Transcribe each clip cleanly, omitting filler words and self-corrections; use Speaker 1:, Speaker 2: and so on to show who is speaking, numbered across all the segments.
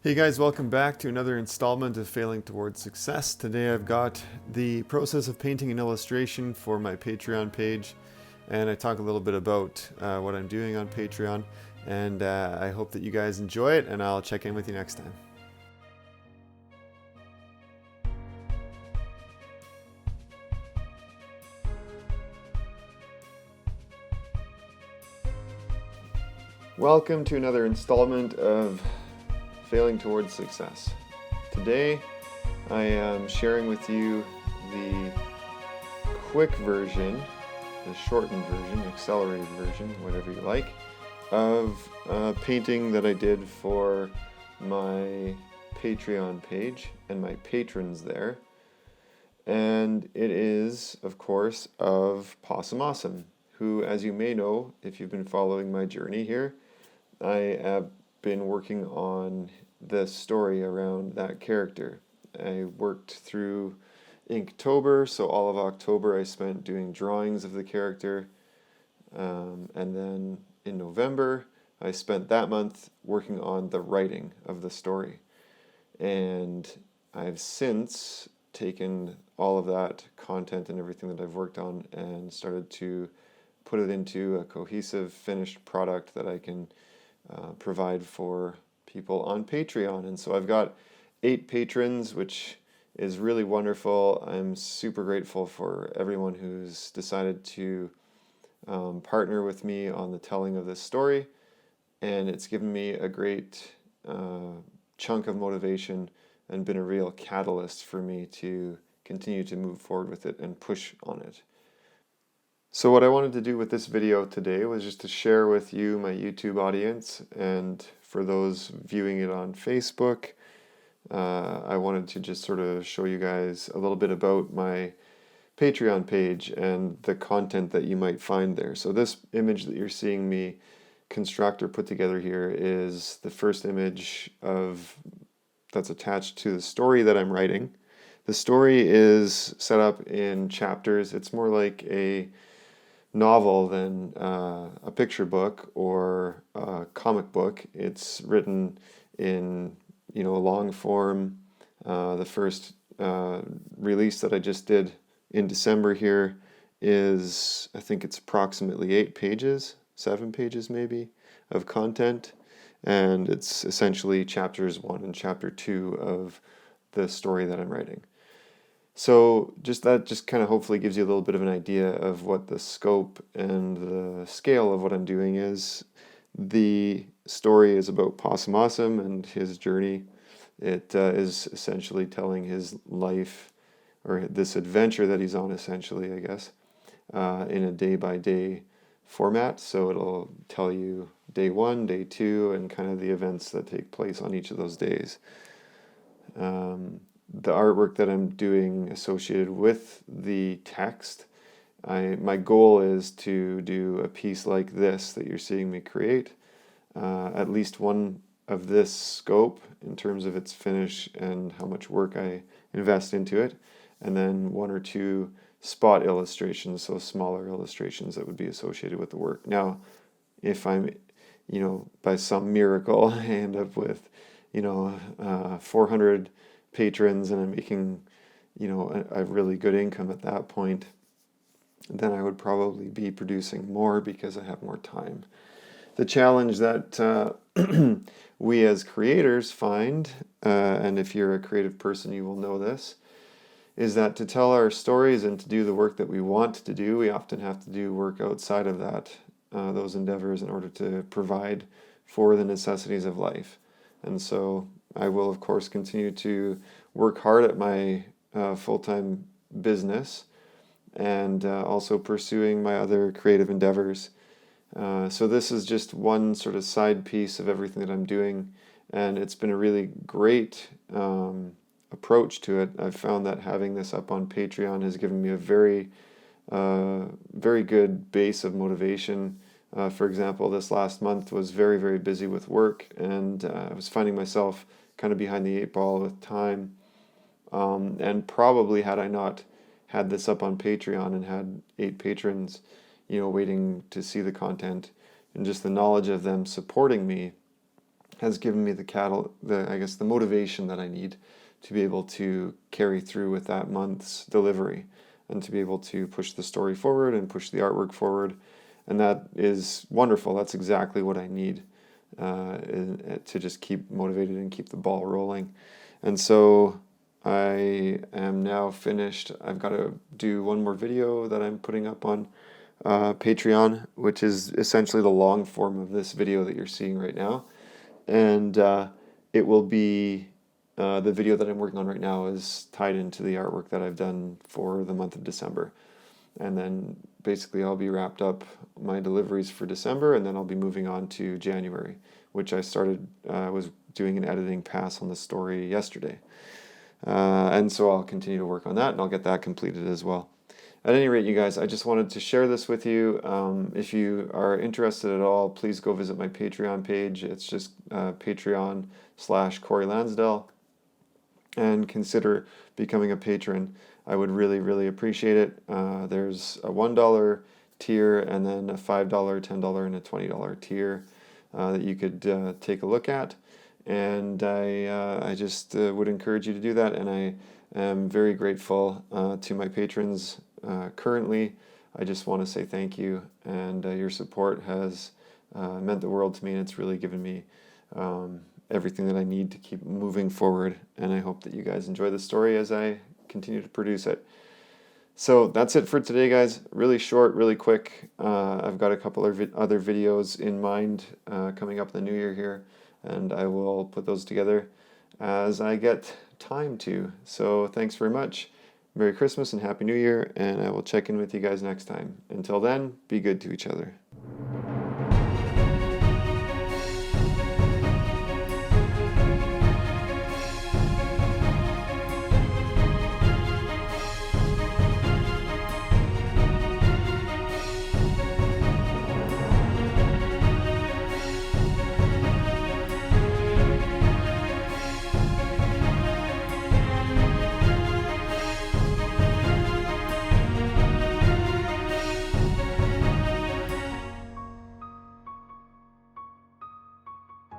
Speaker 1: Hey guys, welcome back to another installment of Failing Towards Success. Today I've got the process of painting an illustration for my Patreon page, and I talk a little bit about what I'm doing on Patreon, and I hope that you guys enjoy it, and I'll check in with you next time. Welcome to another installment of Failing Towards Success. Today I am sharing with you the quick version, the shortened version, accelerated version, whatever you like, of a painting that I did for my Patreon page and my patrons there. And it is, of course, of Possum, who, as you may know, if you've been following my journey here, I have been working on the story around that character. I worked through Inktober, so all of October I spent doing drawings of the character, and then in November I spent that month working on the writing of the story. And I've since taken all of that content and everything that I've worked on and started to put it into a cohesive, finished product that I can provide for people on Patreon. And so I've got 8 patrons, which is really wonderful. I'm super grateful for everyone who's decided to partner with me on the telling of this story, and it's given me a great chunk of motivation and been a real catalyst for me to continue to move forward with it and push on it. So what I wanted to do with this video today was just to share with you, my YouTube audience, and for those viewing it on Facebook, I wanted to just sort of show you guys a little bit about my Patreon page and the content that you might find there. So this image that you're seeing me construct or put together here is the first image that's attached to the story that I'm writing. The story is set up in chapters. It's more like a novel than a picture book or a comic book. It's written in a long form. The first release that I just did in December here is, I think it's approximately 8 pages, 7 pages maybe, of content, and it's essentially chapters 1 and chapter 2 of the story that I'm writing. So that kind of hopefully gives you a little bit of an idea of what the scope and the scale of what I'm doing is. The story is about Possum and his journey. It is essentially telling his life, or this adventure that he's on, essentially, I guess, in a day-by-day format. So it'll tell you day 1, day 2, and kind of the events that take place on each of those days. The artwork that I'm doing associated with the text, my goal is to do a piece like this that you're seeing me create, at least one of this scope in terms of its finish and how much work I invest into it, and then 1 or 2 spot illustrations, so smaller illustrations that would be associated with the work. Now, if I'm, by some miracle, I end up with, 400 patrons and I'm making, a really good income at that point, then I would probably be producing more because I have more time. The challenge that we as creators find, and if you're a creative person you will know this, is that to tell our stories and to do the work that we want to do, we often have to do work outside of those endeavors in order to provide for the necessities of life. And so I will, of course, continue to work hard at my full-time business and also pursuing my other creative endeavors. So this is just one sort of side piece of everything that I'm doing, and it's been a really great approach to it. I've found that having this up on Patreon has given me a very good base of motivation. For example, this last month was very, very busy with work, and I was finding myself kind of behind the 8 ball with time. And probably had I not had this up on Patreon and had 8 patrons, waiting to see the content, and just the knowledge of them supporting me has given me the motivation that I need to be able to carry through with that month's delivery and to be able to push the story forward and push the artwork forward. And that is wonderful. That's exactly what I need to just keep motivated and keep the ball rolling. And so I am now finished. I've got to do one more video that I'm putting up on Patreon, which is essentially the long form of this video that you're seeing right now. And it will be the video that I'm working on right now is tied into the artwork that I've done for the month of December. And then basically I'll be wrapped up my deliveries for December, and then I'll be moving on to January, which I was doing an editing pass on the story yesterday. And so I'll continue to work on that, and I'll get that completed as well. At any rate, you guys, I just wanted to share this with you. If you are interested at all, please go visit my Patreon page. It's just Patreon/Corey Lansdell, and consider becoming a patron. I would really, really appreciate it. There's a $1 tier, and then a $5, $10, and a $20 tier that you could take a look at. And I just would encourage you to do that. And I am very grateful to my patrons currently. I just want to say thank you. And your support has meant the world to me, and it's really given me everything that I need to keep moving forward. And I hope that you guys enjoy the story as I continue to produce it. So that's it for today, guys. Really short, really quick. I've got a couple of other videos in mind coming up in the new year here, and I will put those together as I get time to. So thanks very much. Merry Christmas and Happy New Year, and I will check in with you guys next time. Until then, be good to each other.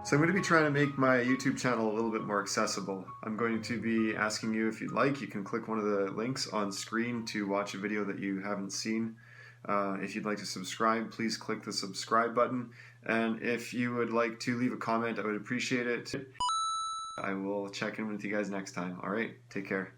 Speaker 1: So I'm going to be trying to make my YouTube channel a little bit more accessible. I'm going to be asking you, if you'd like, you can click one of the links on screen to watch a video that you haven't seen. If you'd like to subscribe, please click the subscribe button. And if you would like to leave a comment, I would appreciate it. I will check in with you guys next time. All right, take care.